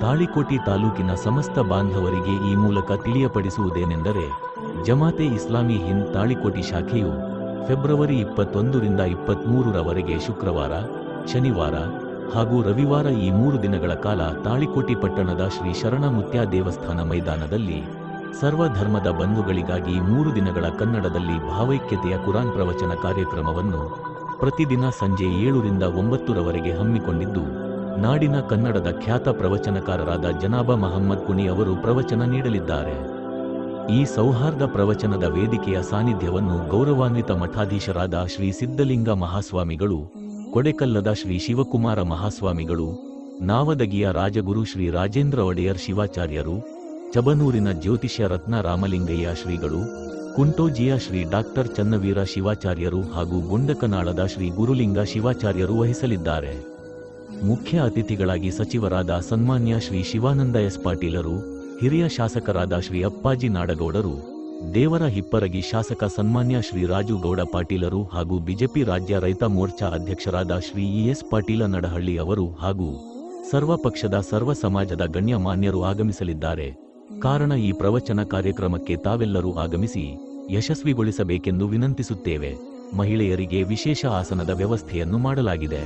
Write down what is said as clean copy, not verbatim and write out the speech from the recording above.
ತಾಳಿಕೋಟಿ ತಾಲೂಕಿನ ಸಮಸ್ತ ಬಾಂಧವರಿಗೆ ಈ ಮೂಲಕ ತಿಳಿಯಪಡಿಸುವುದೇನೆಂದರೆ, ಜಮಾತೆ ಇಸ್ಲಾಮಿ ಹಿಂದ್ ತಾಳಿಕೋಟಿ ಶಾಖೆಯು ಫೆಬ್ರವರಿ 21ರಿಂದ 23ರವರೆಗೆ ಶುಕ್ರವಾರ, ಶನಿವಾರ ಹಾಗೂ ರವಿವಾರ ಈ 3 ದಿನಗಳ ಕಾಲ ತಾಳಿಕೋಟಿ ಪಟ್ಟಣದ ಶ್ರೀ ಶರಣಮುತ್ಯ ದೇವಸ್ಥಾನ ಮೈದಾನದಲ್ಲಿ ಸರ್ವಧರ್ಮದ ಬಂಧುಗಳಿಗಾಗಿ 3 ದಿನಗಳ ಕನ್ನಡದಲ್ಲಿ ಭಾವೈಕ್ಯತೆಯ ಕುರಾನ್ ಪ್ರವಚನ ಕಾರ್ಯಕ್ರಮವನ್ನು ಪ್ರತಿದಿನ ಸಂಜೆ 7ರಿಂದ 9ರವರೆಗೆ ಹಮ್ಮಿಕೊಂಡಿದ್ದು, ನಾಡಿನ ಕನ್ನಡದ ಖ್ಯಾತ ಪ್ರವಚನಕಾರರಾದ ಜನಾಬ ಮಹಮ್ಮದ್ ಕುನಿ ಅವರು ಪ್ರವಚನ ನೀಡಲಿದ್ದಾರೆ. ಈ ಸೌಹಾರ್ದ ಪ್ರವಚನದ ವೇದಿಕೆಯ ಸಾನ್ನಿಧ್ಯವನ್ನು ಗೌರವಾನ್ವಿತ ಮಠಾಧೀಶರಾದ ಶ್ರೀ ಸಿದ್ಧಲಿಂಗ ಮಹಾಸ್ವಾಮಿಗಳು, ಕೊಡೆಕಲ್ಲದ ಶ್ರೀ ಶಿವಕುಮಾರ ಮಹಾಸ್ವಾಮಿಗಳು, ನಾವದಗಿಯ ರಾಜಗುರು ಶ್ರೀ ರಾಜೇಂದ್ರ ಒಡೆಯರ್ ಶಿವಾಚಾರ್ಯರು, ಚಬನೂರಿನ ಜ್ಯೋತಿಷ್ಯ ರತ್ನ ರಾಮಲಿಂಗಯ್ಯ ಶ್ರೀಗಳು, ಕುಂಟೋಜಿಯ ಶ್ರೀ ಡಾಕ್ಟರ್ ಚನ್ನವೀರ ಶಿವಾಚಾರ್ಯರು ಹಾಗೂ ಗುಂಡಕನಾಳದ ಶ್ರೀ ಗುರುಲಿಂಗ ಶಿವಾಚಾರ್ಯರು ವಹಿಸಲಿದ್ದಾರೆ. ಮುಖ್ಯ ಅತಿಥಿಗಳಾಗಿ ಸಚಿವರಾದ ಸನ್ಮಾನ್ಯ ಶ್ರೀ ಶಿವಾನಂದ ಎಸ್ ಪಾಟೀಲರು, ಹಿರಿಯ ಶಾಸಕರಾದ ಶ್ರೀ ಅಪ್ಪಾಜಿ ನಾಡಗೌಡರು, ದೇವರ ಹಿಪ್ಪರಗಿ ಶಾಸಕ ಸನ್ಮಾನ್ಯ ಶ್ರೀ ರಾಜು ಗೌಡ ಪಾಟೀಲರು ಹಾಗೂ ಬಿಜೆಪಿ ರಾಜ್ಯ ರೈತ ಮೋರ್ಚಾ ಅಧ್ಯಕ್ಷರಾದ ಶ್ರೀ ಇಎಸ್ ಪಾಟೀಲ ನಡಹಳ್ಳಿ ಅವರು ಹಾಗೂ ಸರ್ವ ಪಕ್ಷದ ಸರ್ವ ಸಮಾಜದ ಗಣ್ಯ ಮಾನ್ಯರು ಆಗಮಿಸಲಿದ್ದಾರೆ. ಕಾರಣ ಈ ಪ್ರವಚನ ಕಾರ್ಯಕ್ರಮಕ್ಕೆ ತಾವೆಲ್ಲರೂ ಆಗಮಿಸಿ ಯಶಸ್ವಿಗೊಳಿಸಬೇಕೆಂದು ವಿನಂತಿಸುತ್ತೇವೆ. ಮಹಿಳೆಯರಿಗೆ ವಿಶೇಷ ಆಸನದ ವ್ಯವಸ್ಥೆಯನ್ನು ಮಾಡಲಾಗಿದೆ.